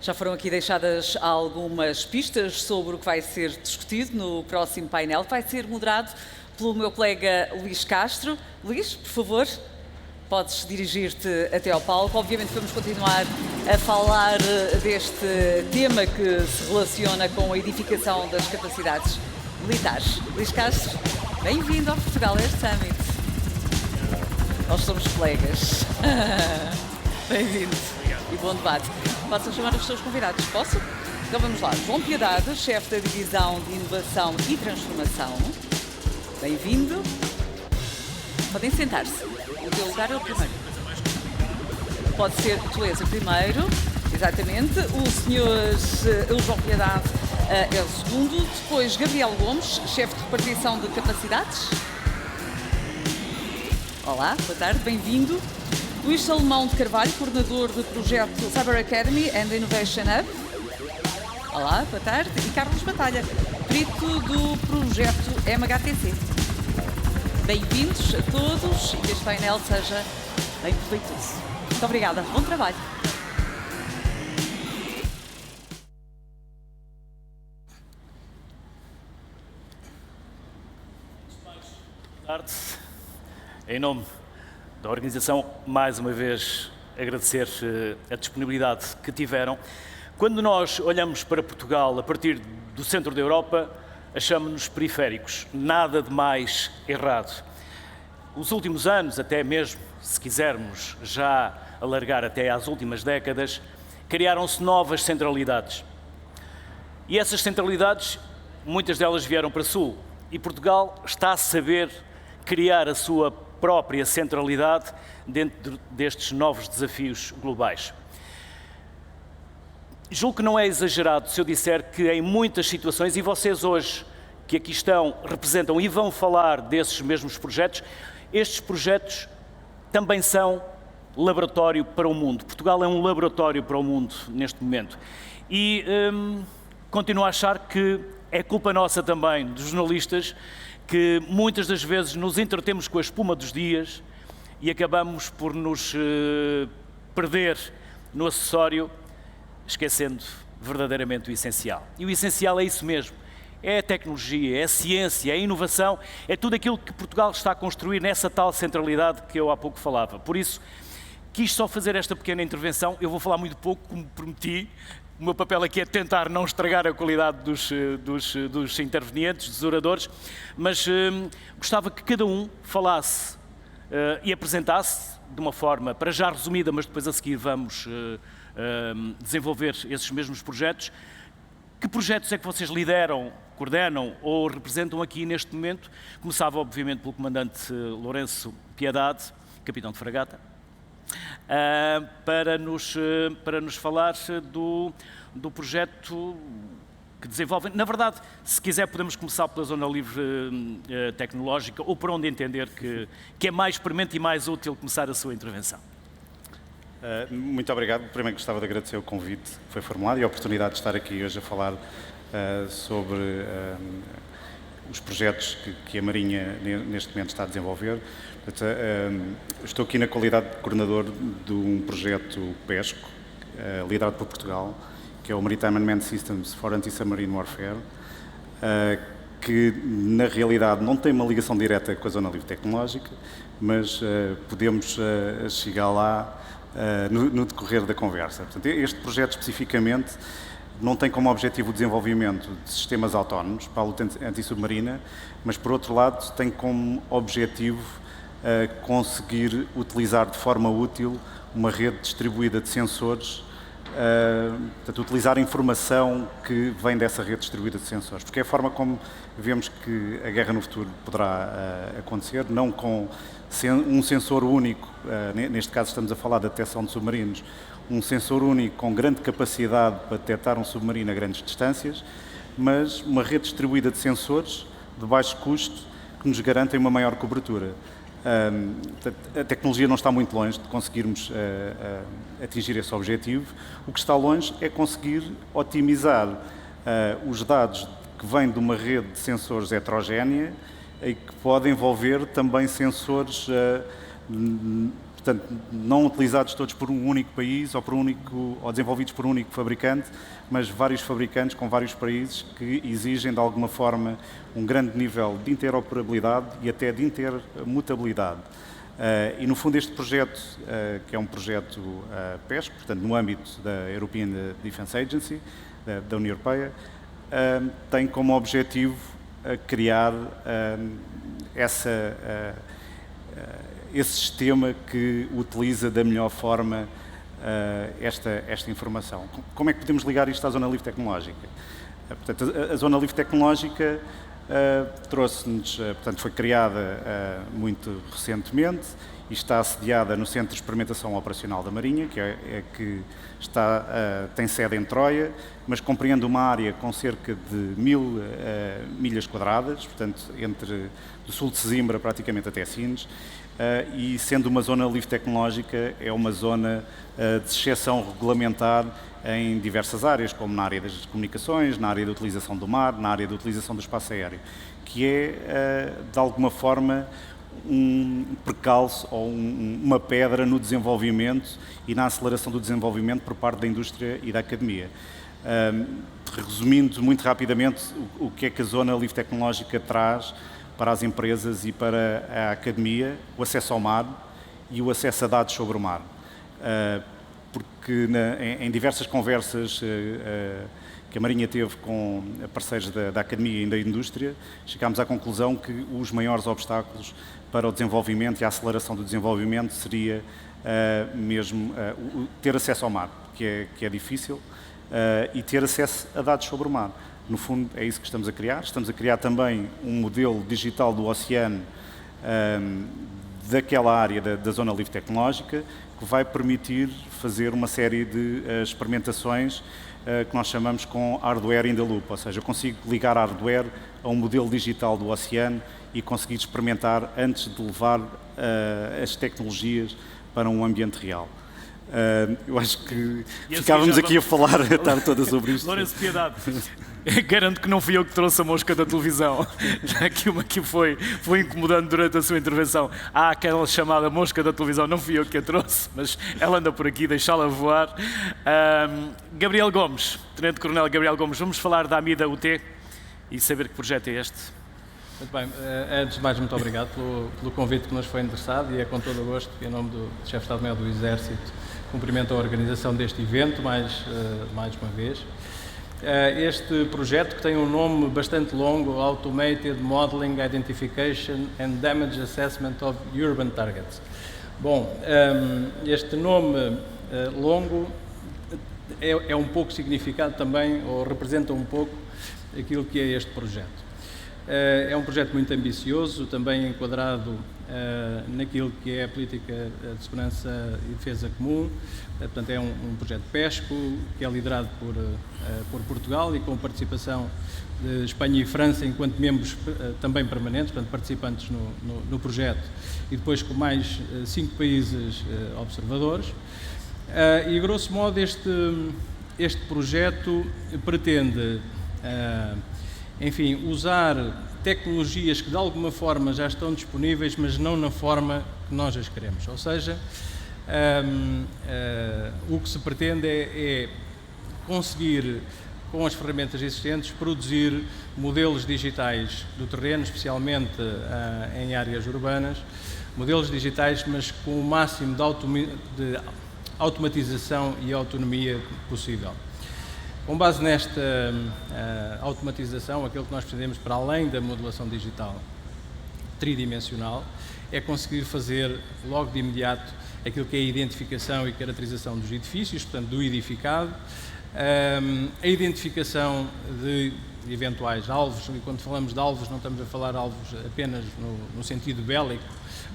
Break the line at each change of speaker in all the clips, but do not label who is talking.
Já foram aqui deixadas algumas pistas sobre o que vai ser discutido no próximo painel, que vai ser moderado pelo meu colega Luís Castro. Luís, por favor, podes dirigir-te até ao palco. Obviamente vamos continuar a falar deste tema que se relaciona com a edificação das capacidades militares. Luís Castro, bem-vindo ao Portugal Air Summit. Nós somos colegas. Bem-vindo e bom debate. Posso chamar os seus convidados? Posso? Então vamos lá. João Piedade, chefe da Divisão de Inovação e Transformação. Bem-vindo. Podem sentar-se. O teu lugar é o primeiro. Pode ser, tu és o primeiro, exatamente. O João Piedade é o segundo. Depois Gabriel Gomes, chefe de repartição de capacidades. Olá, boa tarde, bem-vindo. Luís Salomão de Carvalho, coordenador do projeto Cyber Academy and Innovation Hub. Olá, boa tarde. E Carlos Batalha, perito do projeto MHTC. Bem-vindos a todos e que este painel seja bem proveitoso. Muito obrigada. Bom trabalho.
Boa tarde. Em nome da organização, mais uma vez agradecer a disponibilidade que tiveram. Quando nós olhamos para Portugal a partir do centro da Europa, achamos-nos periféricos. Nada de mais errado. Os últimos anos, até mesmo, se quisermos já alargar até às últimas décadas, criaram-se novas centralidades. E essas centralidades, muitas delas vieram para Sul. E Portugal está a saber criar a sua própria centralidade dentro destes novos desafios globais. Julgo que não é exagerado se eu disser que em muitas situações, e vocês hoje que aqui estão representam e vão falar desses mesmos projetos, estes projetos também são laboratório para o mundo. Portugal é um laboratório para o mundo neste momento. E continuo a achar que é culpa nossa também, dos jornalistas, que muitas das vezes nos entretemos com a espuma dos dias e acabamos por nos perder no acessório, esquecendo verdadeiramente o essencial. E o essencial é isso mesmo. É a tecnologia, é a ciência, é a inovação, é tudo aquilo que Portugal está a construir nessa tal centralidade que eu há pouco falava. Por isso, quis só fazer esta pequena intervenção. Eu vou falar muito pouco, como prometi. O meu papel aqui é tentar não estragar a qualidade dos intervenientes, dos oradores, mas gostava que cada um falasse e apresentasse de uma forma, para já resumida, mas depois a seguir vamos desenvolver esses mesmos projetos. Que projetos é que vocês lideram, coordenam ou representam aqui neste momento? Começava, obviamente, pelo comandante Lourenço Piedade, capitão de fragata, para nos falar do projeto que desenvolvem. Na verdade, se quiser, podemos começar pela zona livre tecnológica ou por onde entender que é mais premente e mais útil começar a sua intervenção.
Muito obrigado. Primeiro gostava de agradecer o convite que foi formulado e a oportunidade de estar aqui hoje a falar sobre os projetos que a Marinha neste momento está a desenvolver. Estou aqui na qualidade de coordenador de um projeto PESCO, liderado por Portugal, que é o Maritime Unmanned Systems for Anti-Submarine Warfare, que na realidade não tem uma ligação direta com a zona livre tecnológica, mas podemos chegar lá no decorrer da conversa. Portanto, este projeto especificamente não tem como objetivo o desenvolvimento de sistemas autónomos para a luta antissubmarina, mas por outro lado tem como objetivo conseguir utilizar de forma útil uma rede distribuída de sensores, portanto, utilizar a informação que vem dessa rede distribuída de sensores, porque é a forma como vemos que a guerra no futuro poderá acontecer, não com um sensor único, neste caso estamos a falar da detecção de submarinos, um sensor único com grande capacidade para detectar um submarino a grandes distâncias, mas uma rede distribuída de sensores de baixo custo que nos garantem uma maior cobertura. A tecnologia não está muito longe de conseguirmos atingir esse objetivo. O que está longe é conseguir otimizar os dados que vêm de uma rede de sensores heterogénea e que pode envolver também sensores portanto, não utilizados todos por um único país ou desenvolvidos por um único fabricante, mas vários fabricantes com vários países que exigem, de alguma forma, um grande nível de interoperabilidade e até de intermutabilidade. E, no fundo, este projeto, que é um projeto PESC, portanto, no âmbito da European Defence Agency, da União Europeia, tem como objetivo criar esse sistema que utiliza da melhor forma esta informação. Como é que podemos ligar isto à Zona Livre Tecnológica? Portanto, a Zona Livre Tecnológica trouxe-nos, portanto, foi criada muito recentemente e está assediada no Centro de Experimentação Operacional da Marinha, que tem sede em Troia, mas compreende uma área com cerca de 1000 milhas quadradas, portanto, do sul de Sesimbra praticamente até Sines, e sendo uma zona livre tecnológica, é uma zona de exceção regulamentar em diversas áreas, como na área das comunicações, na área da utilização do mar, na área da utilização do espaço aéreo, que é, de alguma forma, um percalço ou uma pedra no desenvolvimento e na aceleração do desenvolvimento por parte da indústria e da academia. Resumindo muito rapidamente o que é que a Zona Livre Tecnológica traz para as empresas e para a academia: o acesso ao mar e o acesso a dados sobre o mar. Porque em diversas conversas que a Marinha teve com parceiros da academia e da indústria, chegámos à conclusão que os maiores obstáculos para o desenvolvimento e a aceleração do desenvolvimento seria mesmo ter acesso ao mar, que é difícil, e ter acesso a dados sobre o mar. No fundo, é isso que estamos a criar. Estamos a criar também um modelo digital do oceano daquela área da Zona Livre Tecnológica, que vai permitir fazer uma série de experimentações que nós chamamos com hardware in the loop, ou seja, eu consigo ligar hardware a um modelo digital do oceano e conseguir experimentar antes de levar as tecnologias para um ambiente real. Eu acho que ficávamos aqui a falar a tarde toda sobre isto.
Lourenço Piedade, garanto que não fui eu que trouxe a mosca da televisão, já que uma que foi incomodando durante a sua intervenção. Há aquela chamada mosca da televisão, não fui eu que a trouxe, mas ela anda por aqui, deixá-la voar. Gabriel Gomes, Tenente-Coronel Gabriel Gomes, vamos falar da Amida UT e saber que projeto é este.
Muito bem, antes de mais, muito obrigado pelo convite que nos foi endereçado, e é com todo o gosto que, em nome do Chefe de Estado-Maior do Exército, cumprimento a organização deste evento mais uma vez. Este projeto, que tem um nome bastante longo, Automated Modeling, Identification and Damage Assessment of Urban Targets. Bom, este nome longo é um pouco significado também, ou representa um pouco aquilo que é este projeto. É um projeto muito ambicioso, também enquadrado naquilo que é a política de segurança e defesa comum. Portanto, é um projeto PESCO, que é liderado por Portugal e com participação de Espanha e França enquanto membros também permanentes, portanto, participantes no projeto, e depois com mais 5 países observadores. E, grosso modo, este projeto pretende usar tecnologias que de alguma forma já estão disponíveis, mas não na forma que nós as queremos. Ou seja, o que se pretende é conseguir, com as ferramentas existentes, produzir modelos digitais do terreno, especialmente em áreas urbanas, modelos digitais, mas com o máximo de automatização e autonomia possível. Com base nesta automatização, aquilo que nós pretendemos, para além da modelação digital tridimensional, é conseguir fazer logo de imediato aquilo que é a identificação e caracterização dos edifícios, portanto, do edificado, a identificação de eventuais alvos, e quando falamos de alvos não estamos a falar de alvos apenas no sentido bélico,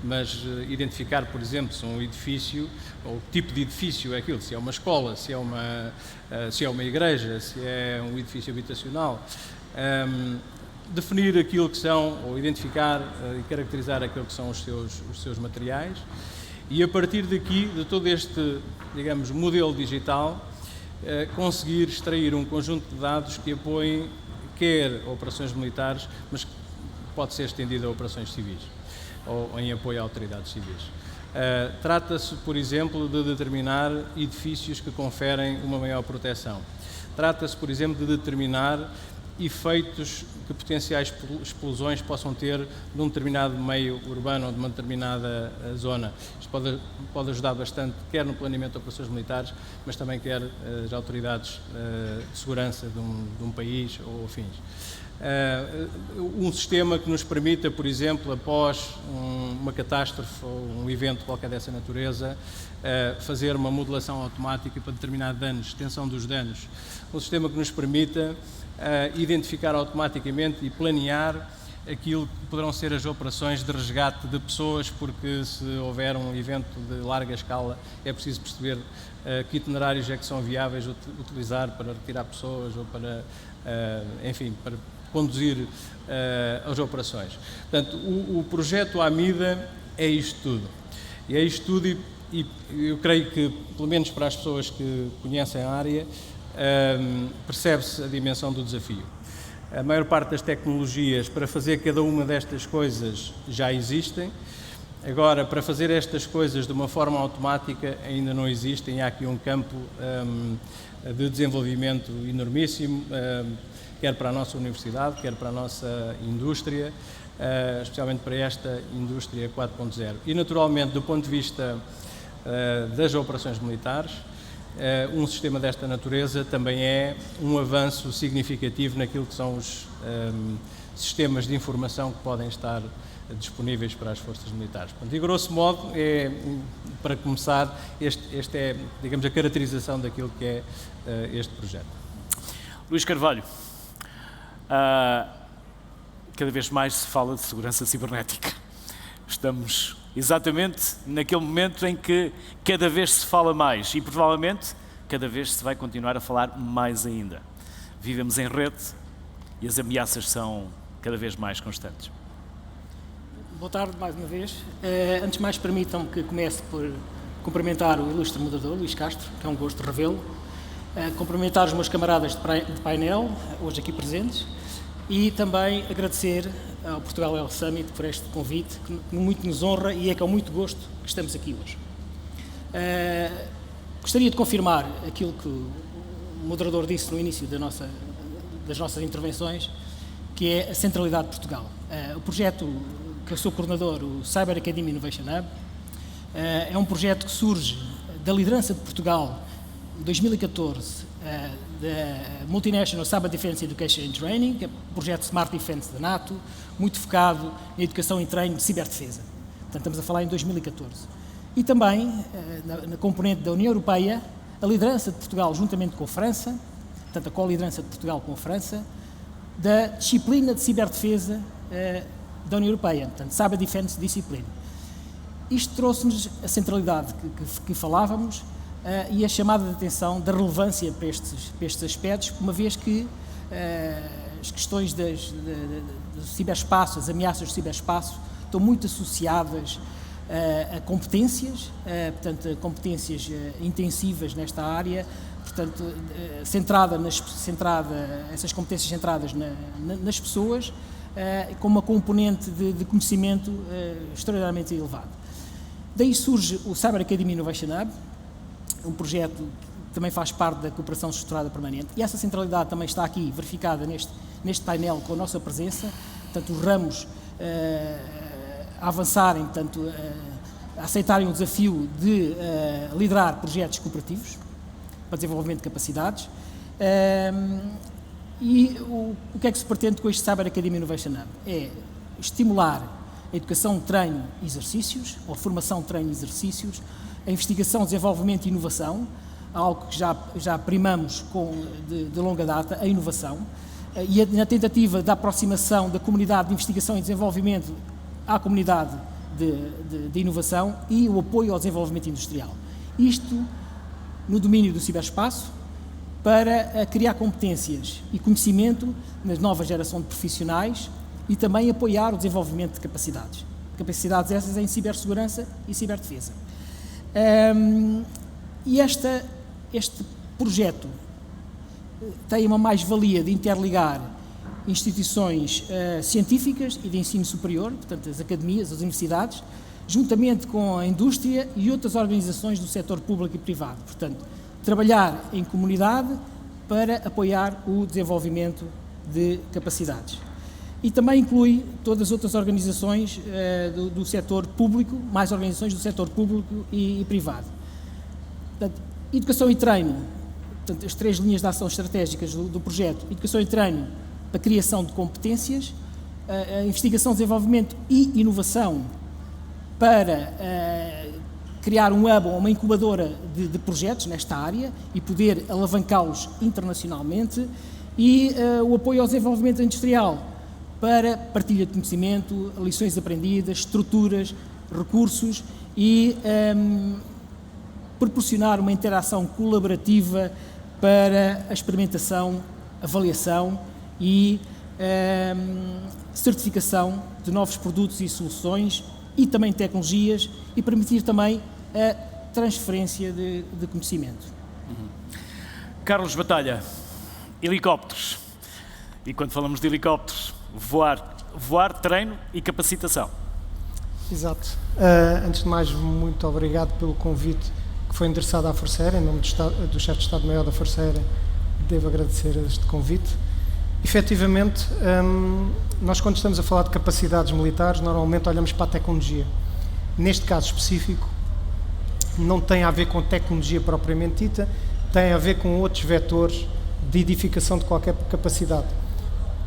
mas identificar, por exemplo, se um edifício, ou o tipo de edifício é aquilo, se é uma escola, se é uma igreja, se é um edifício habitacional, definir aquilo que são, ou identificar e caracterizar aquilo que são os seus materiais, e a partir daqui, de todo este, digamos, modelo digital, conseguir extrair um conjunto de dados que apoiem quer operações militares, mas pode ser estendido a operações civis, ou em apoio a autoridades civis. Trata-se, por exemplo, de determinar edifícios que conferem uma maior proteção. Trata-se, por exemplo, de determinar efeitos que potenciais explosões possam ter num determinado meio urbano ou de uma determinada zona. Isto pode ajudar bastante, quer no planeamento de operações militares, mas também quer as autoridades de segurança de um país ou afins. Um sistema que nos permita, por exemplo, após uma catástrofe ou um evento qualquer dessa natureza, fazer uma modelação automática para determinar danos, extensão dos danos. Um sistema que nos permita identificar automaticamente e planear aquilo que poderão ser as operações de resgate de pessoas, porque se houver um evento de larga escala é preciso perceber que itinerários é que são viáveis utilizar para retirar pessoas ou para, enfim, para conduzir as operações. Portanto, o projeto AMIDA é isto tudo. E é isto tudo e eu creio que, pelo menos para as pessoas que conhecem a área, percebe-se a dimensão do desafio. A maior parte das tecnologias para fazer cada uma destas coisas já existem. Agora, para fazer estas coisas de uma forma automática ainda não existem. Há aqui um campo de desenvolvimento enormíssimo, quer para a nossa universidade, quer para a nossa indústria, especialmente para esta indústria 4.0. E, naturalmente, do ponto de vista das operações militares, um sistema desta natureza também é um avanço significativo naquilo que são os sistemas de informação que podem estar disponíveis para as forças militares. Portanto, de grosso modo, para começar, este é, digamos, a caracterização daquilo que é este projeto.
Luís Carvalho, cada vez mais se fala de segurança cibernética. Estamos exatamente naquele momento em que cada vez se fala mais e provavelmente cada vez se vai continuar a falar mais ainda. Vivemos em rede e as ameaças são cada vez mais constantes.
Boa tarde mais uma vez. Antes de mais, permitam-me que comece por cumprimentar o ilustre moderador, Luís Castro, que é um gosto revê-lo, cumprimentar os meus camaradas de painel, hoje aqui presentes, e também agradecer ao Portugal Health Summit por este convite, que muito nos honra e é com muito gosto que estamos aqui hoje. Gostaria de confirmar aquilo que o moderador disse no início das nossas intervenções, que é a centralidade de Portugal. O projeto que eu sou coordenador, o Cyber Academy Innovation Hub, é um projeto que surge da liderança de Portugal em 2014, da Multinational Cyber Defense Education and Training, que é o projeto Smart Defense da NATO, muito focado na educação e treino de ciberdefesa. Portanto, estamos a falar em 2014. E também, na componente da União Europeia, a liderança de Portugal, juntamente com a França, portanto, a co-liderança de Portugal com a França, da disciplina de ciberdefesa da União Europeia, portanto, Cyber Defense Discipline. Isto trouxe-nos a centralidade que falávamos e a chamada de atenção da relevância para estes aspectos, uma vez que as questões do ciberespaço, as ameaças do ciberespaço, estão muito associadas a competências, portanto, a competências intensivas nesta área, portanto, essas competências centradas nas pessoas, com uma componente de conhecimento extraordinariamente elevado. Daí surge o Cyber Academy Innovation Hub, um projeto que também faz parte da cooperação estruturada permanente, e essa centralidade também está aqui verificada neste painel com a nossa presença, portanto, os ramos a avançarem, portanto, a aceitarem o desafio de liderar projetos cooperativos para desenvolvimento de capacidades. E o que é que se pretende com este Cyber Academy Innovation Hub? É estimular a educação, treino e exercícios, ou formação, treino e exercícios, a investigação, desenvolvimento e inovação, algo que já primamos de longa data, a inovação, e na tentativa da aproximação da comunidade de investigação e desenvolvimento à comunidade de inovação e o apoio ao desenvolvimento industrial. Isto no domínio do ciberespaço, para criar competências e conhecimento na nova geração de profissionais e também apoiar o desenvolvimento de capacidades. Capacidades essas em cibersegurança e ciberdefesa. E este projeto tem uma mais-valia de interligar instituições científicas e de ensino superior, portanto as academias, as universidades, juntamente com a indústria e outras organizações do setor público e privado. Portanto, trabalhar em comunidade para apoiar o desenvolvimento de capacidades. E também inclui todas as outras organizações do setor público, mais organizações do setor público e privado. Portanto, educação e treino, portanto, as 3 linhas de ação estratégicas do projeto: educação e treino para a criação de competências, a investigação, desenvolvimento e inovação para criar um hub ou uma incubadora de projetos nesta área e poder alavancá-los internacionalmente, e o apoio ao desenvolvimento industrial para partilha de conhecimento, lições aprendidas, estruturas, recursos e proporcionar uma interação colaborativa para a experimentação, avaliação e certificação de novos produtos e soluções e também tecnologias, e permitir também a transferência de conhecimento.
Carlos Batalha, helicópteros. E quando falamos de helicópteros, voar, treino e capacitação.
Exato. Antes de mais, muito obrigado pelo convite que foi endereçado à Força Aérea. Em nome do Chefe de Estado-Maior da Força Aérea, devo agradecer este convite. Efetivamente, nós quando estamos a falar de capacidades militares, normalmente olhamos para a tecnologia. Neste caso específico, não tem a ver com tecnologia propriamente dita, tem a ver com outros vetores de edificação de qualquer capacidade.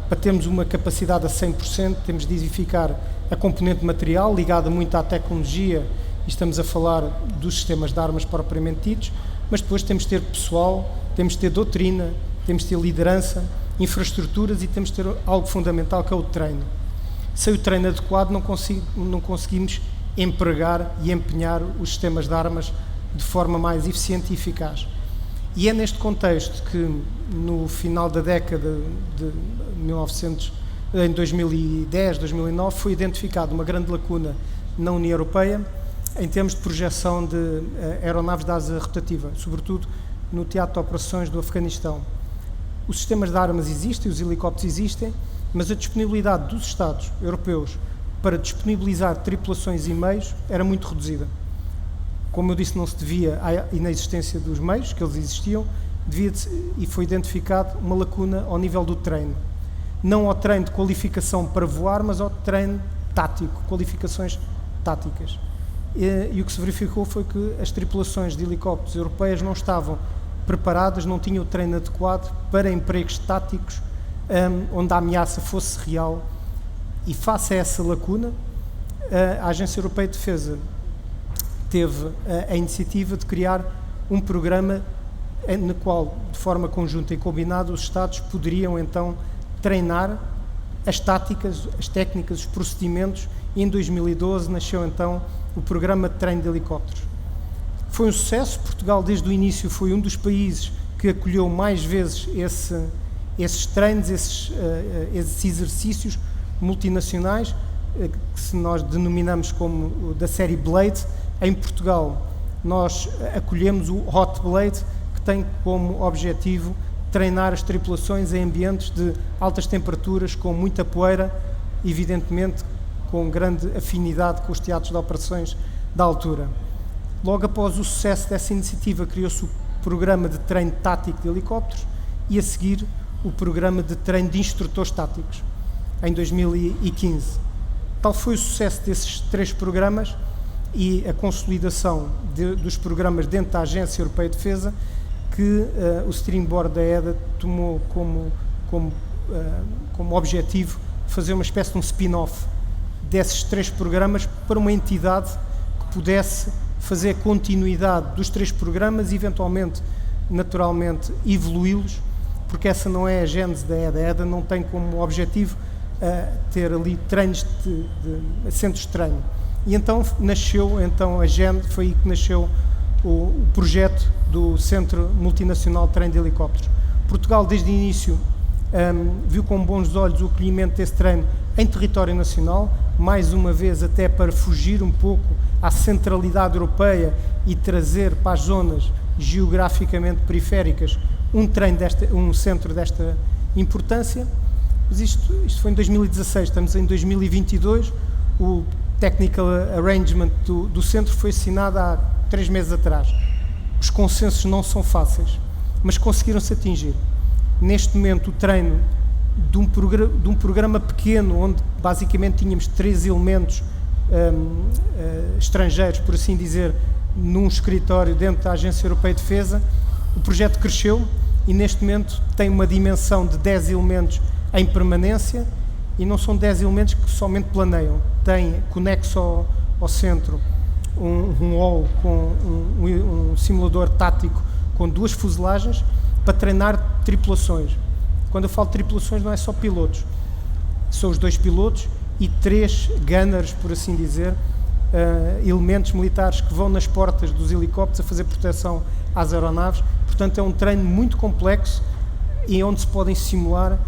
Para termos uma capacidade a 100%, temos de edificar a componente material, ligada muito à tecnologia, e estamos a falar dos sistemas de armas propriamente ditos, mas depois temos de ter pessoal, temos de ter doutrina, temos de ter liderança, infraestruturas, e temos de ter algo fundamental, que é o treino. Sem o treino adequado não conseguimos empregar e empenhar os sistemas de armas de forma mais eficiente e eficaz. E é neste contexto que, no final da década de 2010, 2009, foi identificada uma grande lacuna na União Europeia em termos de projeção de aeronaves de asa rotativa, sobretudo no teatro de operações do Afeganistão. Os sistemas de armas existem, os helicópteros existem, mas a disponibilidade dos Estados europeus para disponibilizar tripulações e meios era muito reduzida. Como eu disse, não se devia à inexistência dos meios, que eles existiam, e foi identificado uma lacuna ao nível do treino. Não ao treino de qualificação para voar, mas ao treino tático, qualificações táticas. E o que se verificou foi que as tripulações de helicópteros europeias não estavam preparadas, não tinham o treino adequado para empregos táticos onde a ameaça fosse real. E face a essa lacuna, a Agência Europeia de Defesa teve a iniciativa de criar um programa no qual, de forma conjunta e combinada, os Estados poderiam então treinar as táticas, as técnicas, os procedimentos, e em 2012 nasceu então o Programa de Treino de Helicópteros. Foi um sucesso. Portugal, desde o início, foi um dos países que acolheu mais vezes esses treinos, esses exercícios multinacionais, que nós denominamos como da série Blade. Em Portugal, nós acolhemos o Hot Blade, que tem como objetivo treinar as tripulações em ambientes de altas temperaturas, com muita poeira, evidentemente com grande afinidade com os teatros de operações da altura. Logo após o sucesso dessa iniciativa, criou-se o Programa de Treino Tático de Helicópteros e, a seguir, o Programa de Treino de Instrutores Táticos, em 2015. Tal foi o sucesso desses 3 programas e a consolidação dos programas dentro da Agência Europeia de Defesa, que o Steering Board da EDA tomou como objetivo fazer uma espécie de um spin-off desses 3 programas para uma entidade que pudesse fazer a continuidade dos 3 programas e, eventualmente, naturalmente, evoluí-los, porque essa não é a gênese da EDA. A EDA não tem como objetivo ter ali treinos de centros de treino. E então nasceu a gênese, foi aí que nasceu o projeto do Centro Multinacional de Treino de Helicópteros. Portugal, desde o início, viu com bons olhos o acolhimento desse treino em território nacional, mais uma vez até para fugir um pouco à centralidade europeia e trazer para as zonas geograficamente periféricas um centro desta importância. Mas isto foi em 2016, estamos em 2022, o technical arrangement do centro foi assinado há 3 meses atrás. Os consensos não são fáceis, mas conseguiram-se atingir. Neste momento, o treino de um programa pequeno, onde basicamente tínhamos 3 elementos estrangeiros, por assim dizer, num escritório dentro da Agência Europeia de Defesa, o projeto cresceu e neste momento tem uma dimensão de 10 elementos em permanência, e não são 10 elementos que somente planeiam. Tem conexo ao centro um hall com um simulador tático com 2 fuselagens para treinar tripulações. Quando eu falo de tripulações, não é só pilotos, são os 2 pilotos e 3 gunners, por assim dizer, elementos militares que vão nas portas dos helicópteros a fazer proteção às aeronaves. Portanto, é um treino muito complexo e onde se podem simular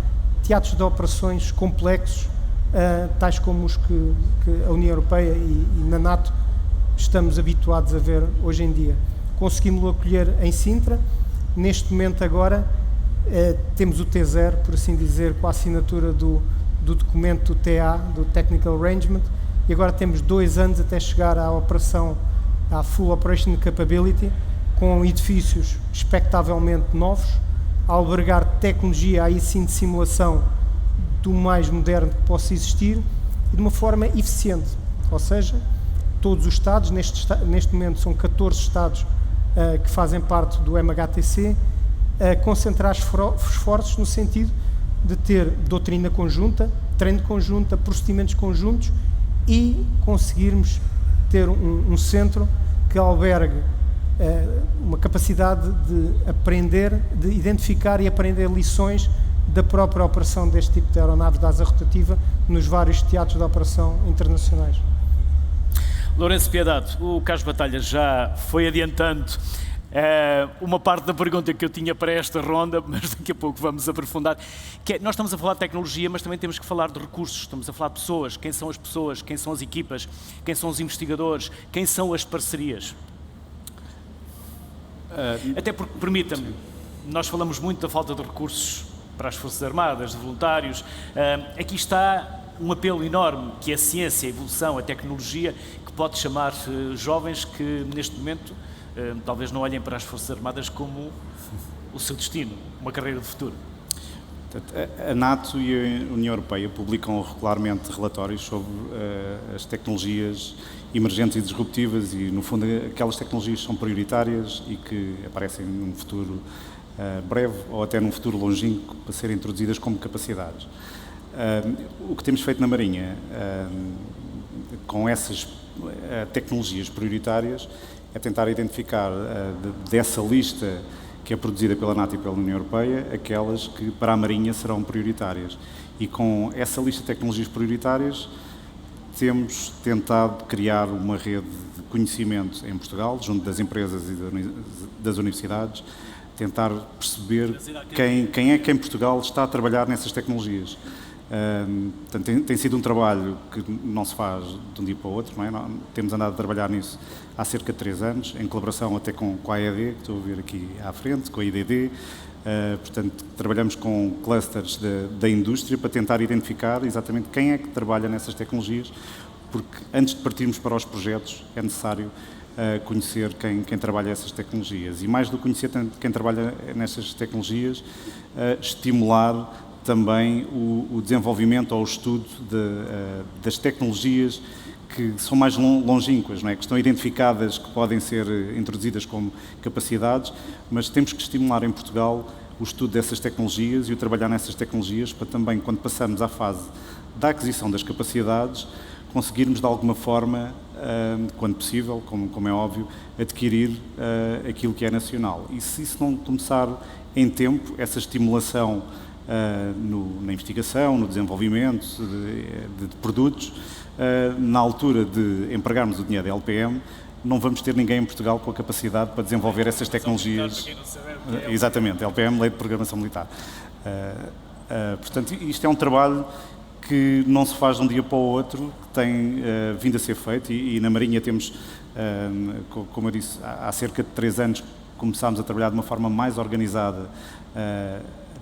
teatros de operações complexos, tais como os que a União Europeia e na NATO estamos habituados a ver hoje em dia. Conseguimos-lo acolher em Sintra. Neste momento agora temos o T0, por assim dizer, com a assinatura do documento do TA, do Technical Arrangement, e agora temos 2 anos até chegar à operação, à Full Operation Capability, com edifícios expectavelmente novos, a albergar tecnologia aí sim de simulação do mais moderno que possa existir e de uma forma eficiente, ou seja, todos os Estados, neste momento são 14 Estados que fazem parte do MHTC, concentrar esforços no sentido de ter doutrina conjunta, treino conjunta, procedimentos conjuntos e conseguirmos ter um centro que albergue uma capacidade de aprender, de identificar e aprender lições da própria operação deste tipo de aeronaves de asa rotativa nos vários teatros de operação internacionais.
Lourenço Piedade, o Carlos Batalha já foi adiantando uma parte da pergunta que eu tinha para esta ronda, mas daqui a pouco vamos aprofundar. Nós estamos a falar de tecnologia, mas também temos que falar de recursos, estamos a falar de pessoas, quem são as pessoas, quem são as equipas, quem são os investigadores, quem são as parcerias. Até porque, permita-me, nós falamos muito da falta de recursos para as Forças Armadas, de voluntários. Aqui está um apelo enorme que é a ciência, a evolução, a tecnologia, que pode chamar jovens que neste momento talvez não olhem para as Forças Armadas como o seu destino, uma carreira de futuro.
A NATO e a União Europeia publicam regularmente relatórios sobre as tecnologias emergentes e disruptivas e, no fundo, aquelas tecnologias que são prioritárias e que aparecem num futuro breve ou até num futuro longínquo para serem introduzidas como capacidades. O que temos feito na Marinha com essas tecnologias prioritárias é tentar identificar dessa lista que é produzida pela NATO e pela União Europeia, aquelas que para a Marinha serão prioritárias. E com essa lista de tecnologias prioritárias temos tentado criar uma rede de conhecimento em Portugal, junto das empresas e das universidades, tentar perceber quem é que em Portugal está a trabalhar nessas tecnologias. Portanto, tem sido um trabalho que não se faz de um dia para o outro, não é? Temos andado a trabalhar nisso há cerca de 3 anos, em colaboração até com a AED, que estou a ver aqui à frente, com a IDD. Portanto, trabalhamos com clusters da indústria para tentar identificar exatamente quem é que trabalha nessas tecnologias, porque antes de partirmos para os projetos é necessário conhecer quem trabalha essas tecnologias. E mais do que conhecer quem trabalha nessas tecnologias, estimular também o desenvolvimento ou o estudo das tecnologias que são mais longínquas, não é? Que estão identificadas, que podem ser introduzidas como capacidades, mas temos que estimular em Portugal o estudo dessas tecnologias e o trabalhar nessas tecnologias para também, quando passarmos à fase da aquisição das capacidades, conseguirmos de alguma forma, quando possível, como é óbvio, adquirir aquilo que é nacional. E se isso não começar em tempo, essa estimulação na investigação, no desenvolvimento de produtos, na altura de empregarmos o dinheiro da LPM, não vamos ter ninguém em Portugal com a capacidade para desenvolver essas tecnologias. Exatamente, LPM, Lei de Programação Militar. Portanto, isto é um trabalho que não se faz de um dia para o outro, que tem vindo a ser feito e na Marinha temos, como eu disse, há cerca de 3 anos começámos a trabalhar de uma forma mais organizada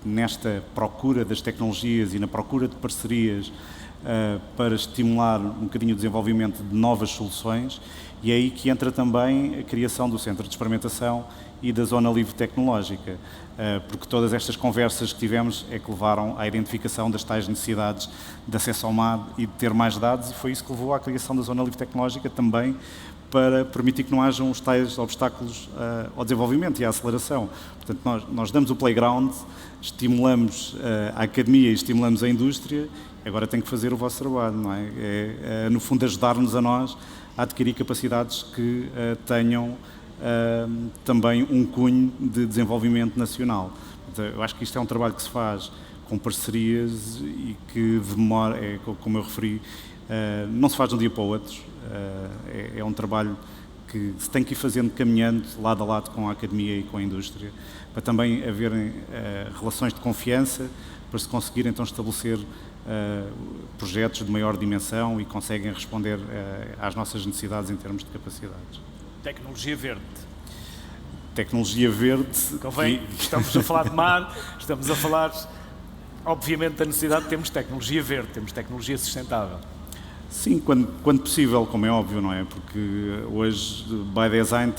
nesta procura das tecnologias e na procura de parcerias para estimular um bocadinho o desenvolvimento de novas soluções, e é aí que entra também a criação do Centro de Experimentação e da Zona Livre Tecnológica, porque todas estas conversas que tivemos é que levaram à identificação das tais necessidades de acesso ao MAD e de ter mais dados, e foi isso que levou à criação da Zona Livre Tecnológica também, para permitir que não hajam os tais obstáculos ao desenvolvimento e à aceleração. Portanto, nós damos o playground, estimulamos a academia e estimulamos a indústria, agora tem que fazer o vosso trabalho, não é? É no fundo, ajudar-nos a nós a adquirir capacidades que tenham também um cunho de desenvolvimento nacional. Portanto, eu acho que isto é um trabalho que se faz com parcerias e que demora, como eu referi, não se faz de um dia para o outro. É um trabalho que se tem que ir fazendo caminhando lado a lado com a academia e com a indústria, para também haverem relações de confiança, para se conseguir então estabelecer projetos de maior dimensão e conseguem responder às nossas necessidades em termos de capacidades.
Tecnologia verde.
Tecnologia verde.
Convém, estamos a falar de mar, estamos a falar, obviamente, da necessidade de termos tecnologia verde, temos tecnologia sustentável.
Sim, quando possível, como é óbvio, não é? Porque hoje, by design,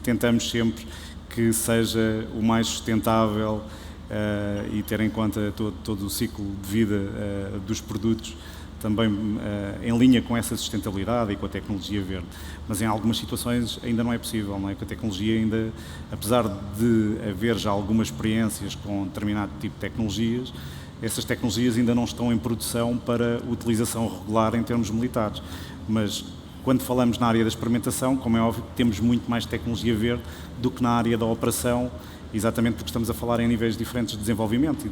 tentamos sempre que seja o mais sustentável e ter em conta todo o ciclo de vida dos produtos, também em linha com essa sustentabilidade e com a tecnologia verde. Mas em algumas situações ainda não é possível, não é? Que a tecnologia ainda, apesar de haver já algumas experiências com determinado tipo de tecnologias, essas tecnologias ainda não estão em produção para utilização regular em termos militares. Mas quando falamos na área da experimentação, como é óbvio, temos muito mais tecnologia verde do que na área da operação, exatamente porque estamos a falar em níveis diferentes de desenvolvimento e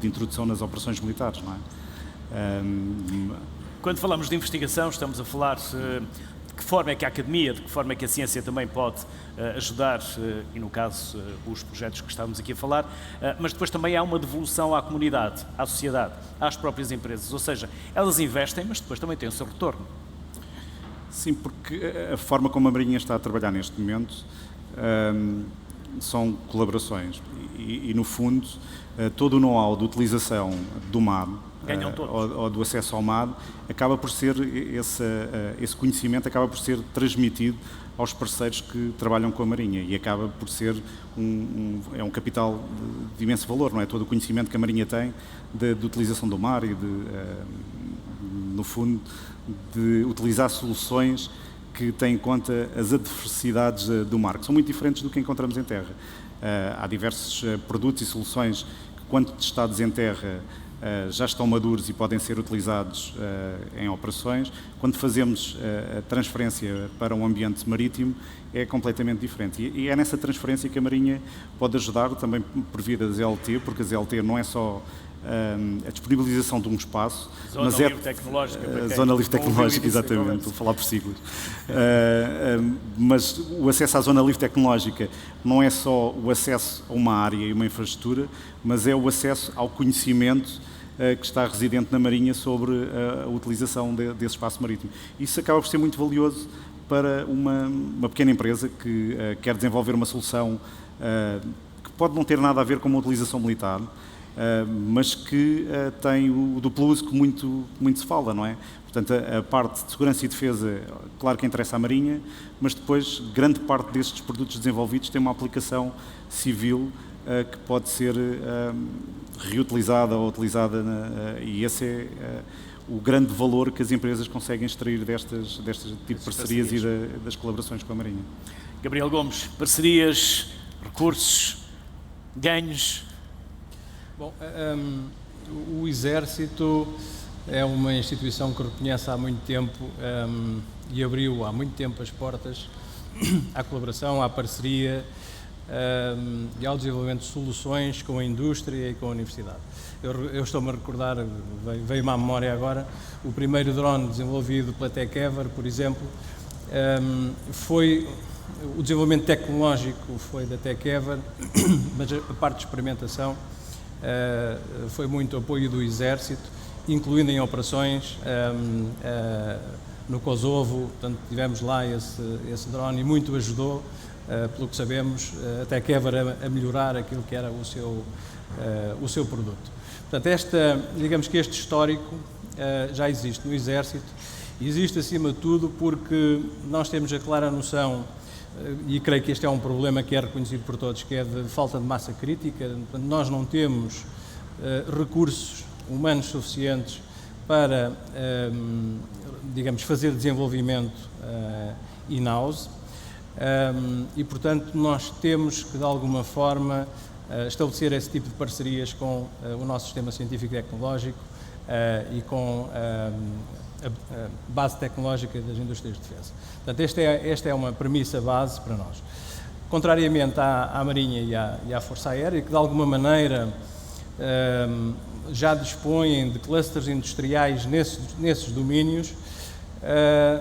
de introdução nas operações militares, não é?
Quando falamos de investigação, estamos a falar de que forma é que a academia, de que forma é que a ciência também pode ajudar, e no caso os projetos que estávamos aqui a falar, mas depois também há uma devolução à comunidade, à sociedade, às próprias empresas, ou seja, elas investem, mas depois também têm o seu retorno.
Sim, porque a forma como a Marinha está a trabalhar neste momento são colaborações e no fundo, todo o know-how de utilização do MAD ou do acesso ao MAD acaba por ser, esse conhecimento acaba por ser transmitido aos parceiros que trabalham com a Marinha e acaba por ser um capital de imenso valor, não é? Todo o conhecimento que a Marinha tem de utilização do mar e no fundo, de utilizar soluções que têm em conta as adversidades do mar, que são muito diferentes do que encontramos em terra. Há diversos produtos e soluções que, quando testados em terra, já estão maduros e podem ser utilizados em operações. Quando fazemos a transferência para um ambiente marítimo, é completamente diferente. E é nessa transferência que a Marinha pode ajudar, também por via da ZLT, porque a ZLT não é só a disponibilização de um espaço,
Zona
mas
Livre Tecnológica.
A Zona Livre Tecnológica, exatamente, estou a falar por siglas. Mas o acesso à Zona Livre Tecnológica não é só o acesso a uma área e uma infraestrutura, mas é o acesso ao conhecimento que está residente na Marinha sobre a utilização desse espaço marítimo. Isso acaba por ser muito valioso para uma pequena empresa que quer desenvolver uma solução que pode não ter nada a ver com uma utilização militar, mas que tem o duplo uso que muito se fala, não é? Portanto, a parte de segurança e defesa, claro que interessa à Marinha, mas depois grande parte destes produtos desenvolvidos tem uma aplicação civil que pode ser reutilizada ou utilizada, e esse é o grande valor que as empresas conseguem extrair destes tipo de parcerias e das colaborações com a Marinha.
Gabriel Gomes, parcerias, recursos, ganhos.
Bom, o Exército é uma instituição que reconhece há muito tempo e abriu há muito tempo as portas à colaboração, à parceria e ao desenvolvimento de soluções com a indústria e com a universidade. Eu estou-me a recordar, veio-me à memória agora, o primeiro drone desenvolvido pela TechEver, por exemplo, foi o desenvolvimento tecnológico foi da TechEver, mas a parte de experimentação foi muito apoio do Exército, incluindo em operações no Kosovo. Portanto, tivemos lá esse drone e muito ajudou, pelo que sabemos, a TechEver a melhorar aquilo que era o seu produto. Portanto, digamos que este histórico já existe no Exército. Existe, acima de tudo, porque nós temos a clara noção, e creio que este é um problema que é reconhecido por todos, que é de falta de massa crítica. Nós não temos recursos humanos suficientes para, digamos, fazer desenvolvimento in-house, e, portanto, nós temos que, de alguma forma, estabelecer esse tipo de parcerias com o nosso sistema científico e tecnológico e com a base tecnológica das indústrias de defesa. Portanto, esta é uma premissa base para nós. Contrariamente à Marinha e à Força Aérea, que de alguma maneira já dispõem de clusters industriais nesses domínios,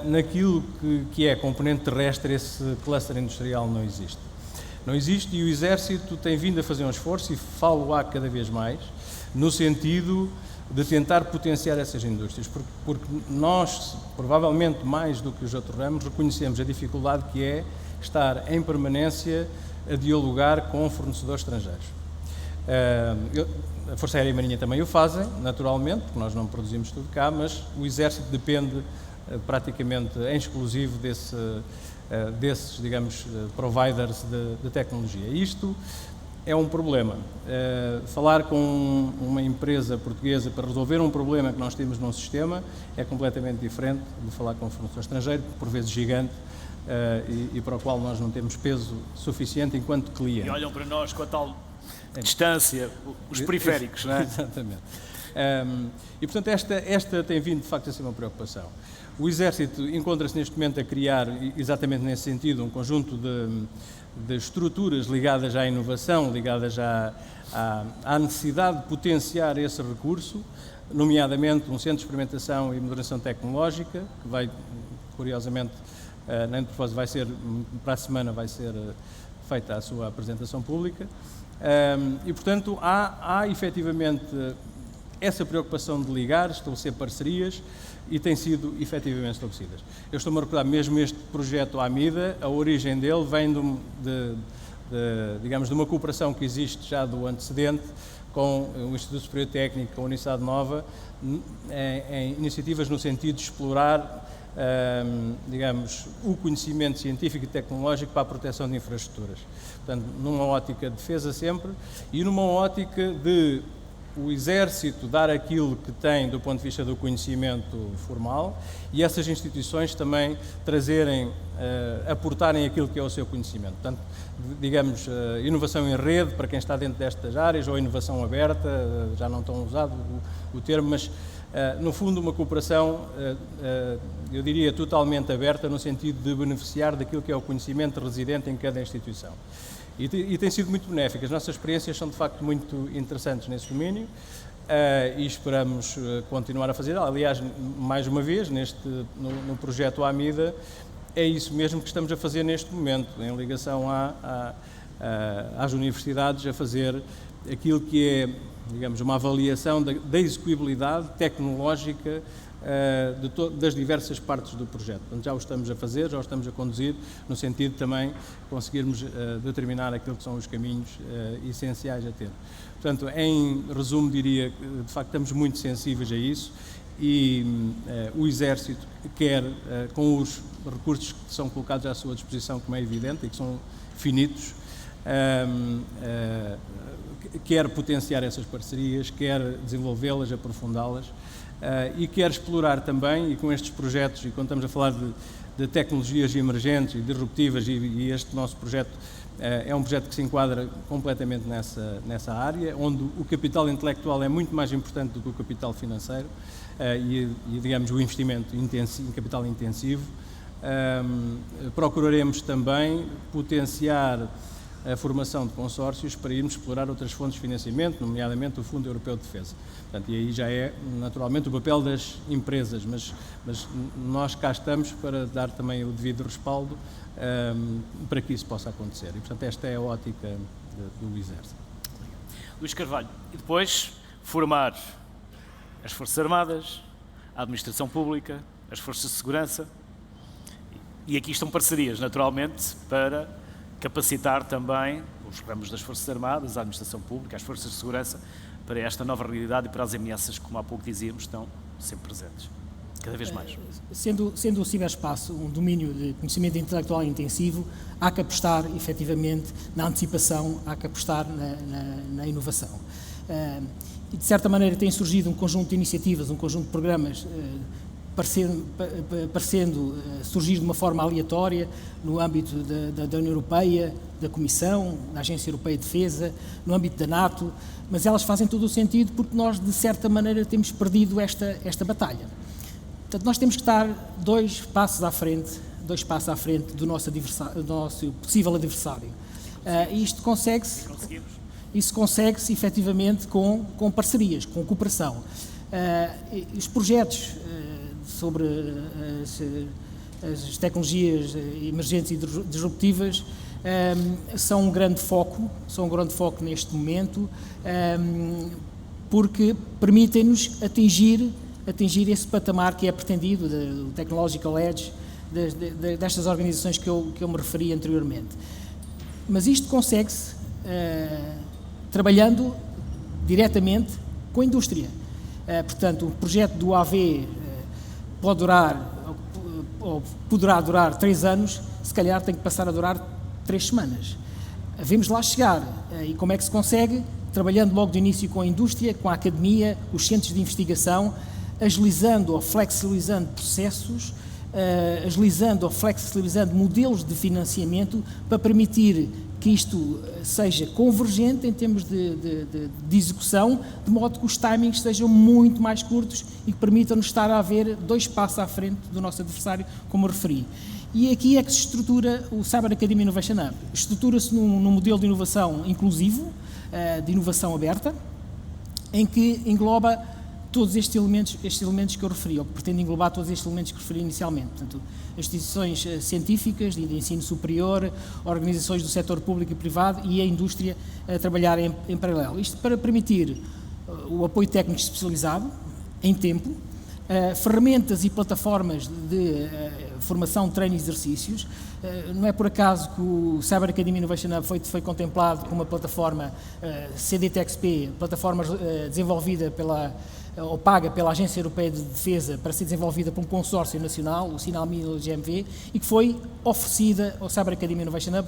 naquilo que é componente terrestre, esse cluster industrial não existe. Não existe, e o Exército tem vindo a fazer um esforço, e falo-á cada vez mais, no sentido de tentar potenciar essas indústrias, porque nós, provavelmente mais do que os outros ramos, reconhecemos a dificuldade que é estar em permanência a dialogar com fornecedores estrangeiros. A Força Aérea e a Marinha também o fazem, naturalmente, porque nós não produzimos tudo cá, mas o Exército depende praticamente em exclusivo desses, digamos, providers de tecnologia. Isto é um problema. Falar com uma empresa portuguesa para resolver um problema que nós temos num sistema é completamente diferente de falar com um fornecedor estrangeiro, por vezes gigante, e para o qual nós não temos peso suficiente enquanto cliente.
E olham para nós com a tal distância, os periféricos, não é?
Exatamente. E, portanto, esta tem vindo, de facto, a ser uma preocupação. O Exército encontra-se neste momento a criar, exatamente nesse sentido, um conjunto de estruturas ligadas à inovação, ligadas à necessidade de potenciar esse recurso, nomeadamente um centro de experimentação e moderação tecnológica, que vai, curiosamente, nem de propósito, vai ser, para a semana vai ser feita a sua apresentação pública, e, portanto, há efetivamente essa preocupação de ligar, estabelecer parcerias, e têm sido efetivamente estabelecidas. Eu estou-me a recordar mesmo este projeto AMIDA, a origem dele vem digamos, de uma cooperação que existe já do antecedente com o Instituto Superior Técnico, com a Universidade Nova, em iniciativas no sentido de explorar, digamos, o conhecimento científico e tecnológico para a proteção de infraestruturas. Portanto, numa ótica de defesa sempre e numa ótica de o Exército dar aquilo que tem do ponto de vista do conhecimento formal e essas instituições também trazerem, aportarem aquilo que é o seu conhecimento. Portanto, digamos, inovação em rede para quem está dentro destas áreas, ou inovação aberta, já não tão usado o termo, mas no fundo uma cooperação, eu diria, totalmente aberta no sentido de beneficiar daquilo que é o conhecimento residente em cada instituição. E tem sido muito benéfica. As nossas experiências são, de facto, muito interessantes nesse domínio e esperamos continuar a fazer. Aliás, mais uma vez, no projeto AMIDA, é isso mesmo que estamos a fazer neste momento, em ligação às universidades, a fazer aquilo que é, digamos, uma avaliação da execuibilidade tecnológica das diversas partes do projeto. Portanto, já o estamos a fazer, já o estamos a conduzir, no sentido de também conseguirmos determinar aquilo que são os caminhos essenciais a ter. Portanto, em resumo, diria que, de facto, estamos muito sensíveis a isso e o Exército quer, com os recursos que são colocados à sua disposição, como é evidente, e que são finitos, quer potenciar essas parcerias, quer desenvolvê-las, aprofundá-las, e quer explorar também, e com estes projetos, e quando estamos a falar de tecnologias emergentes e disruptivas, e este nosso projeto é um projeto que se enquadra completamente nessa área, onde o capital intelectual é muito mais importante do que o capital financeiro e digamos, o investimento em capital intensivo. Procuraremos também potenciar a formação de consórcios para irmos explorar outras fontes de financiamento, nomeadamente o Fundo Europeu de Defesa. Portanto, e aí já é, naturalmente, o papel das empresas, mas nós cá estamos para dar também o devido respaldo para que isso possa acontecer. E, portanto, esta é a ótica do Exército.
Luís Carvalho, e depois formar as Forças Armadas, a Administração Pública, as Forças de Segurança, e aqui estão parcerias, naturalmente, para capacitar também os ramos das Forças Armadas, a Administração Pública, as Forças de Segurança, para esta nova realidade e para as ameaças, como há pouco dizíamos, estão sempre presentes, cada vez mais.
Sendo o ciberespaço um domínio de conhecimento intelectual intensivo, há que apostar efetivamente na antecipação, há que apostar na inovação. E de certa maneira tem surgido um conjunto de iniciativas, um conjunto de programas parecendo surgir de uma forma aleatória no âmbito da União Europeia, da Comissão, da Agência Europeia de Defesa, no âmbito da NATO, mas elas fazem todo o sentido porque nós, de certa maneira, temos perdido esta batalha. Portanto, nós temos que estar dois passos à frente do nosso possível adversário. E isto consegue-se... Isso consegue-se, efetivamente, com parcerias, com cooperação. Os projetos sobre as tecnologias emergentes e disruptivas são um grande foco neste momento, porque permitem-nos atingir esse patamar que é pretendido, do Technological Edge, destas organizações que eu me referi anteriormente. Mas isto consegue-se trabalhando diretamente com a indústria. Portanto, o projeto do AV pode durar, ou poderá durar 3 anos, se calhar tem que passar a durar 3 semanas. Havemos lá chegar. E como é que se consegue? Trabalhando logo de início com a indústria, com a academia, os centros de investigação, agilizando ou flexibilizando processos, agilizando ou flexibilizando modelos de financiamento para permitir que isto seja convergente em termos de execução, de modo que os timings sejam muito mais curtos e que permitam-nos estar a ver 2 passos à frente do nosso adversário, como eu referi. E aqui é que se estrutura o Cyber Academy Innovation Hub. Estrutura-se num modelo de inovação inclusivo, de inovação aberta, em que engloba todos estes elementos que eu referi, ou que pretende englobar todos estes elementos que referi inicialmente. Portanto, as instituições científicas de ensino superior, organizações do setor público e privado e a indústria a trabalhar em paralelo. Isto para permitir o apoio técnico especializado, em tempo, ferramentas e plataformas de formação, treino e exercícios. Não é por acaso que o Cyber Academy Innovation Hub foi contemplado como uma plataforma CDTXP, plataforma desenvolvida ou paga pela Agência Europeia de Defesa para ser desenvolvida por um consórcio nacional, o Sinalmi GMV, e que foi oferecida ao Cyber Academy Innovation Hub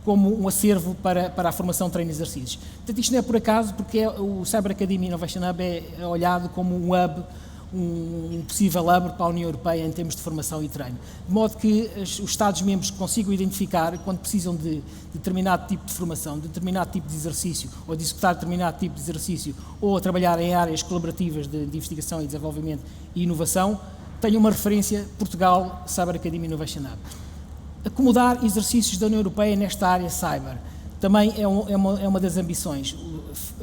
como um acervo para a formação, treino e exercícios. Portanto, isto não é por acaso, porque o Cyber Academy Innovation Hub é olhado como um hub, um possível hub para a União Europeia em termos de formação e treino. De modo que os Estados-membros consigam identificar, quando precisam de determinado tipo de formação, de determinado tipo de exercício, ou de executar determinado tipo de exercício, ou a trabalhar em áreas colaborativas de investigação e desenvolvimento e inovação, tenham uma referência Portugal Cyber Academy Innovation Hub. Acomodar exercícios da União Europeia nesta área cyber também é uma das ambições.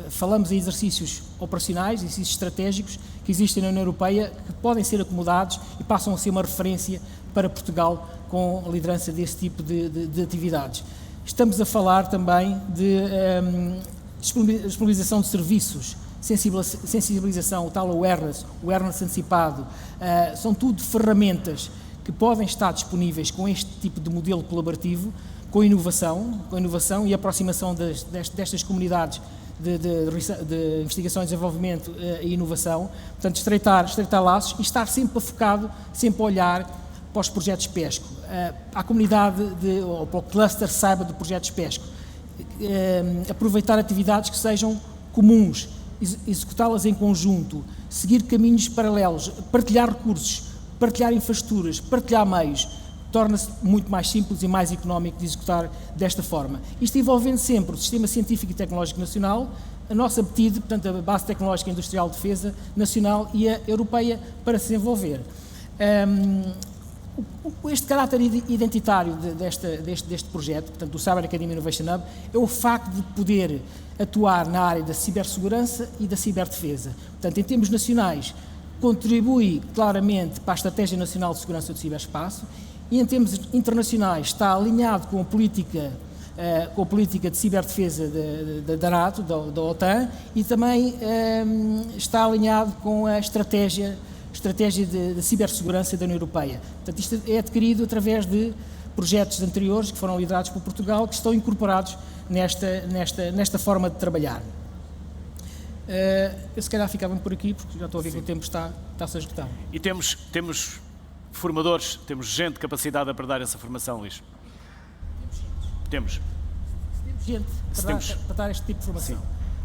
Falamos em exercícios operacionais, exercícios estratégicos que existem na União Europeia, que podem ser acomodados e passam a ser uma referência para Portugal com a liderança desse tipo de atividades. Estamos a falar também de disponibilização de serviços, sensibilização, o tal awareness antecipado, são tudo ferramentas que podem estar disponíveis com este tipo de modelo colaborativo, com inovação e aproximação destas comunidades de investigação, desenvolvimento e inovação. Portanto, estreitar laços e estar sempre focado, sempre a olhar para os projetos PESCO, à comunidade ou para o cluster cyber de projetos PESCO, aproveitar atividades que sejam comuns, executá-las em conjunto, seguir caminhos paralelos, partilhar recursos, partilhar infraestruturas, partilhar meios, torna-se muito mais simples e mais económico de executar desta forma. Isto envolvendo sempre o Sistema Científico e Tecnológico Nacional, a nossa BTID, portanto a Base Tecnológica e Industrial de Defesa Nacional e a Europeia para se desenvolver. Este caráter identitário deste projeto, portanto do Cyber Academy Innovation Hub, é o facto de poder atuar na área da cibersegurança e da ciberdefesa. Portanto, em termos nacionais, contribui claramente para a Estratégia Nacional de Segurança do Ciberespaço e, em termos internacionais, está alinhado com a política de ciberdefesa da NATO, da OTAN, e também está alinhado com a estratégia de cibersegurança da União Europeia. Portanto, isto é adquirido através de projetos anteriores que foram liderados por Portugal, que estão incorporados nesta forma de trabalhar. Eu se calhar ficava por aqui, porque já estou a ver que o tempo está-se a esgotar.
E temos formadores, temos gente capacitada para dar essa formação, Luís? Temos.
Gente para dar este tipo de formação.
Sim.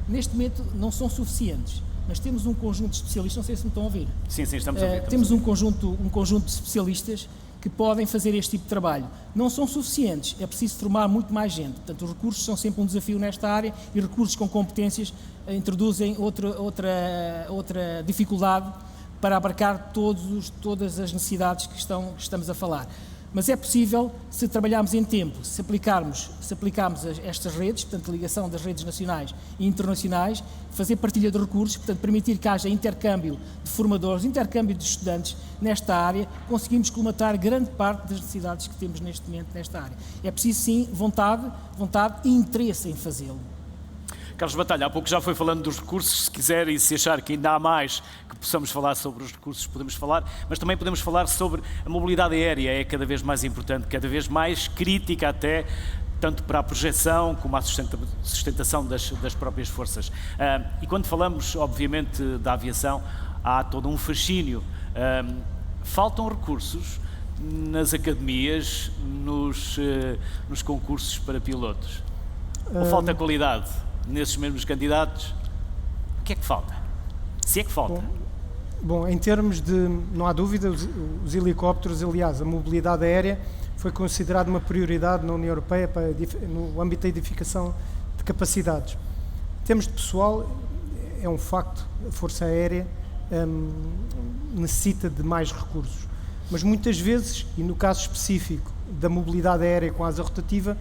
Neste momento não são suficientes, mas temos um conjunto de especialistas, não sei se me estão a ouvir.
Sim, estamos a ver.
Temos um conjunto de especialistas que podem fazer este tipo de trabalho. Não são suficientes, é preciso formar muito mais gente. Portanto, os recursos são sempre um desafio nesta área e recursos com competências introduzem outra dificuldade para abarcar todas as necessidades que estamos a falar. Mas é possível, se trabalharmos em tempo, se aplicarmos estas redes, portanto, ligação das redes nacionais e internacionais, fazer partilha de recursos, portanto, permitir que haja intercâmbio de formadores, intercâmbio de estudantes nesta área, conseguimos colmatar grande parte das necessidades que temos neste momento nesta área. É preciso, sim, vontade e interesse em fazê-lo.
Carlos Batalha, há pouco já foi falando dos recursos, se quiser e se achar que ainda há mais que possamos falar sobre os recursos, podemos falar, mas também podemos falar sobre a mobilidade aérea, é cada vez mais importante, cada vez mais crítica até, tanto para a projeção como a sustentação das próprias forças. E quando falamos, obviamente, da aviação, há todo um fascínio. Faltam recursos nas academias, nos concursos para pilotos? Ou falta qualidade nesses mesmos candidatos? O que é que falta? Se é que falta?
Bom, em termos de, não há dúvida, os helicópteros, aliás, a mobilidade aérea foi considerada uma prioridade na União Europeia no âmbito da edificação de capacidades. Em termos de pessoal, é um facto, a Força Aérea necessita de mais recursos. Mas muitas vezes, e no caso específico da mobilidade aérea com a asa rotativa,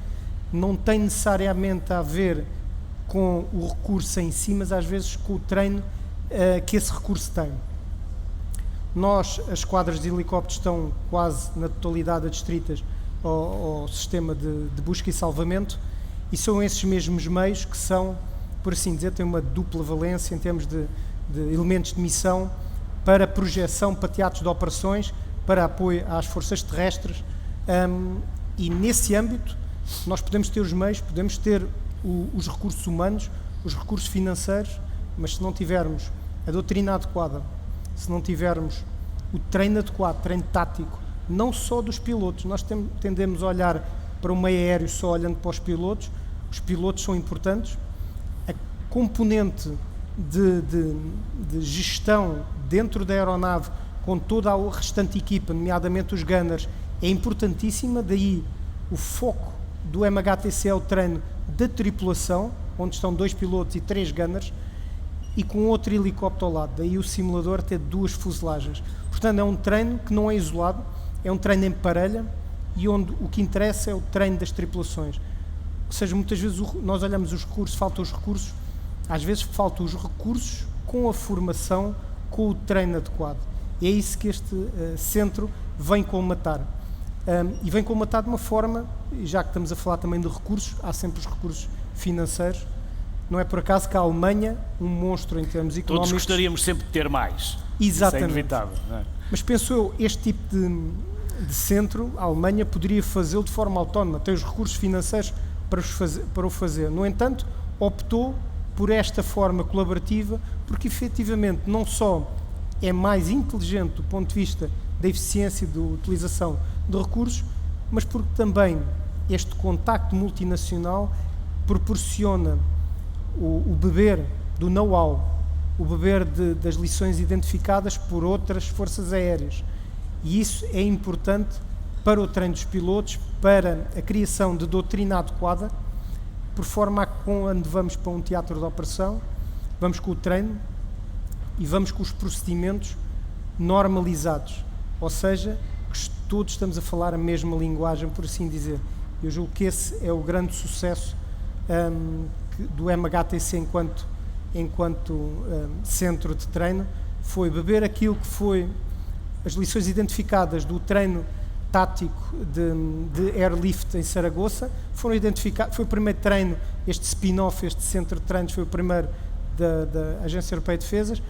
não tem necessariamente a ver com o recurso em si, mas às vezes com o treino que esse recurso tem. As esquadras de helicópteros estão quase na totalidade adstritas ao sistema de busca e salvamento, e são esses mesmos meios que são, por assim dizer, têm uma dupla valência em termos de elementos de missão para projeção para teatros de operações, para apoio às forças terrestres, e nesse âmbito nós podemos ter os meios, podemos ter os recursos humanos, os recursos financeiros, mas se não tivermos a doutrina adequada, se não tivermos o treino adequado, treino tático, não só dos pilotos, nós tendemos a olhar para o meio aéreo só olhando para os pilotos são importantes, a componente de gestão dentro da aeronave com toda a restante equipa, nomeadamente os gunners, é importantíssima, daí o foco do MHTC é o treino da tripulação, onde estão 2 pilotos e 3 gunners, e com outro helicóptero ao lado, daí o simulador ter 2 fuselagens. Portanto, é um treino que não é isolado, é um treino em parelha, e onde o que interessa é o treino das tripulações. Ou seja, muitas vezes nós olhamos os recursos, faltam os recursos, às vezes faltam os recursos com a formação, com o treino adequado. E é isso que este centro vem colmatar. E vem colmatar de uma forma, já que estamos a falar também de recursos, há sempre os recursos financeiros. Não é por acaso que a Alemanha, um monstro em termos económicos...
Todos gostaríamos sempre de ter mais.
Exatamente.
Isso é inevitável, não é?
Mas penso eu, este tipo de centro, a Alemanha poderia fazê-lo de forma autónoma, tem os recursos financeiros para o fazer. No entanto, optou por esta forma colaborativa, porque efetivamente não só é mais inteligente do ponto de vista da eficiência de utilização de recursos, mas porque também este contacto multinacional proporciona o beber do know-how, o beber das lições identificadas por outras forças aéreas. E isso é importante para o treino dos pilotos, para a criação de doutrina adequada, por forma a que quando vamos para um teatro de operação, vamos com o treino e vamos com os procedimentos normalizados. Ou seja, que todos estamos a falar a mesma linguagem, por assim dizer. Eu julgo que esse é o grande sucesso do MHTC enquanto centro de treino, foi beber aquilo que foi as lições identificadas do treino tático de airlift em Saragoça, foram identificados, foi o primeiro treino, este spin-off, este centro de treinos foi o primeiro da Agência Europeia de Defesas,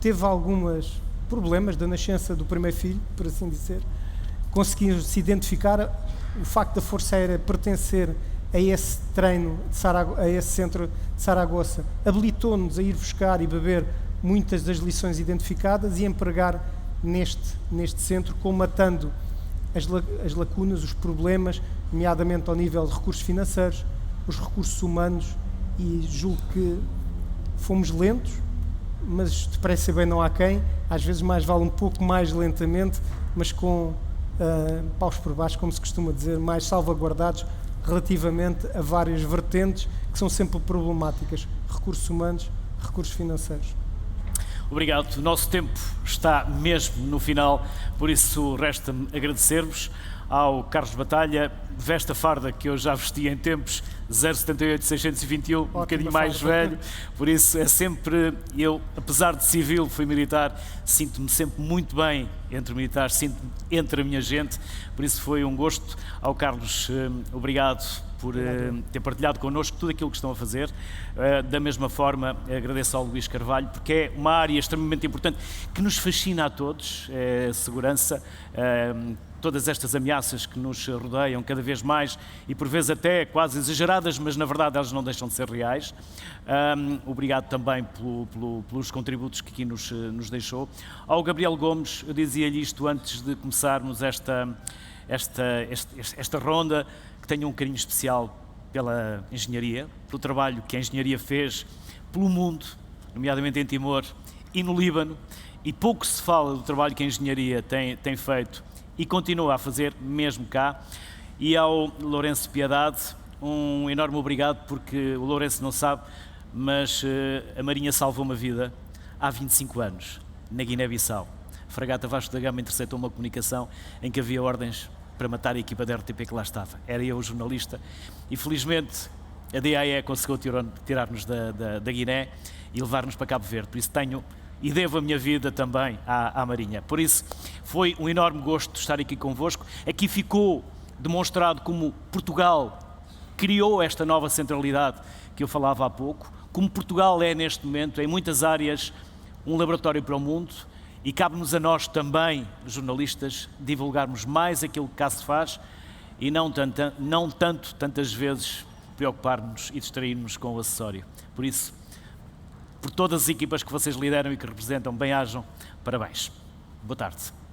teve alguns problemas da nascença do primeiro filho, por assim dizer, conseguiu-se identificar o facto da Força Aérea pertencer a esse treino, a esse centro de Saragoça, habilitou-nos a ir buscar e beber muitas das lições identificadas e empregar neste centro, colmatando as lacunas, os problemas, nomeadamente ao nível de recursos financeiros, os recursos humanos, e julgo que fomos lentos, mas depressa bem não há quem, às vezes mais vale um pouco mais lentamente, mas com paus por baixo, como se costuma dizer, mais salvaguardados relativamente a várias vertentes que são sempre problemáticas, recursos humanos, recursos financeiros.
Obrigado. O nosso tempo está mesmo no final, por isso resta-me agradecer-vos. Ao Carlos Batalha, veste a farda que eu já vesti em tempos, 078-621, um bocadinho mais velho, por isso é sempre, eu, apesar de civil, fui militar, sinto-me sempre muito bem entre militares, sinto-me entre a minha gente, por isso foi um gosto. Ao Carlos, obrigado por ter partilhado connosco tudo aquilo que estão a fazer. Da mesma forma, agradeço ao Luís Carvalho, porque é uma área extremamente importante que nos fascina a todos, é a segurança, todas estas ameaças que nos rodeiam cada vez mais e por vezes até quase exageradas, mas na verdade elas não deixam de ser reais. Obrigado também pelos contributos que aqui nos deixou. Ao Gabriel Gomes, eu dizia-lhe isto antes de começarmos esta ronda, que tenho um carinho especial pela engenharia, pelo trabalho que a engenharia fez pelo mundo, nomeadamente em Timor e no Líbano, e pouco se fala do trabalho que a engenharia tem feito e continua a fazer mesmo cá. E ao Lourenço Piedade, um enorme obrigado, porque o Lourenço não sabe, mas a Marinha salvou uma vida há 25 anos, na Guiné-Bissau. A fragata Vasco da Gama interceptou uma comunicação em que havia ordens para matar a equipa da RTP que lá estava. Era eu o jornalista e felizmente a DAE conseguiu tirar-nos da Guiné e levar-nos para Cabo Verde. Por isso tenho e devo a minha vida também à Marinha. Por isso foi um enorme gosto estar aqui convosco. Aqui ficou demonstrado como Portugal criou esta nova centralidade que eu falava há pouco, como Portugal é neste momento, em muitas áreas, um laboratório para o mundo. E cabe-nos a nós também, jornalistas, divulgarmos mais aquilo que cá se faz e não tantas vezes preocupar-nos e distrair-nos com o acessório. Por isso, por todas as equipas que vocês lideram e que representam, bem-ajam, parabéns. Boa tarde.